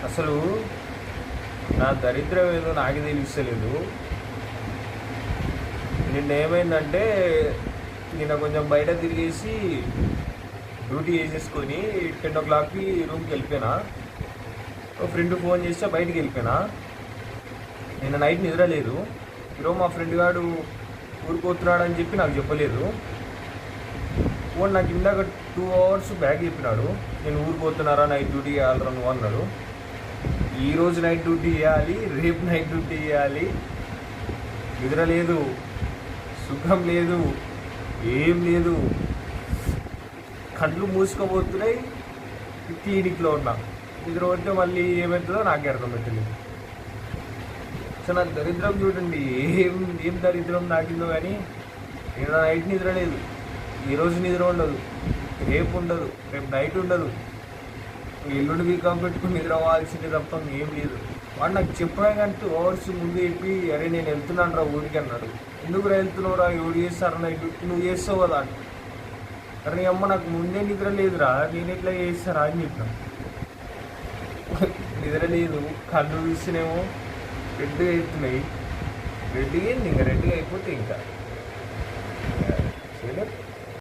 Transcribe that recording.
అసలు నా దరిద్రం ఏదో నాకే తెలుస్తలేదు. నిన్న ఏమైందంటే, నిన్న కొంచెం బయట తిరిగేసి డ్యూటీ చేసేసుకొని 10 o'clockకి రూమ్కి వెళ్ళిపోయినా. ఒక ఫ్రెండ్ ఫోన్ చేస్తే బయటికి వెళ్ళిపోయినా. నిన్న నైట్ నిద్ర లేదు. ఈరోజు మా ఫ్రెండ్ గాడు ఊరిపోతున్నాడని చెప్పి నాకు చెప్పలేదు. ఫోన్ నాకు ఇందాక 2 hours బ్యాక్ చెప్పినాడు, నేను ఊరిపోతున్నారా, నైట్ డ్యూటీ చేయాలరా నువ్వు అన్నాడు. ఈరోజు నైట్ డ్యూటీ చేయాలి, రేపు నైట్ డ్యూటీ చేయాలి. నిద్ర లేదు, సుఖం లేదు, ఏం లేదు. కళ్ళు మూసుకోబోతున్నాయి. క్లినిక్లో ఉన్నా. నిద్ర పడితే మళ్ళీ ఏమవుతుందో నాకే అర్థం పెట్టలేదు. సో నా దరిద్రం చూడండి, ఏం ఏం దరిద్రం నాకిందో. కానీ నిన్న నైట్ నిద్ర లేదు, ఈరోజు నిద్ర ఉండదు, రేపు ఉండదు, రేపు నైట్ ఉండదు. ఎల్లుండి వీకాఫ్ పెట్టుకుని నిద్ర అవ్వాల్సిందే తప్ప ఏం లేదు. వాడు నాకు చెప్పినా కానీ 2 hours ముందు చెప్పి, అరే నేను వెళ్తున్నాను రా ఊరికి అన్నాడు. ఎందుకు రా వెళ్తున్నావు రా, ఎవడు చేస్తారా నైట్ నువ్వు చేస్తావు కదా అంటే, అరే అమ్మ నాకు ముందే నిద్ర లేదురా, నేను ఎట్లా చేస్తారా అని చెప్పిన. నిద్ర లేదు, కళ్ళు చూస్తేనేమో రెడ్గా అవుతున్నాయి. రెడ్గా ఏంది, ఇంకా రెడ్గా అయిపోతే ఇంకా చేయలేదు.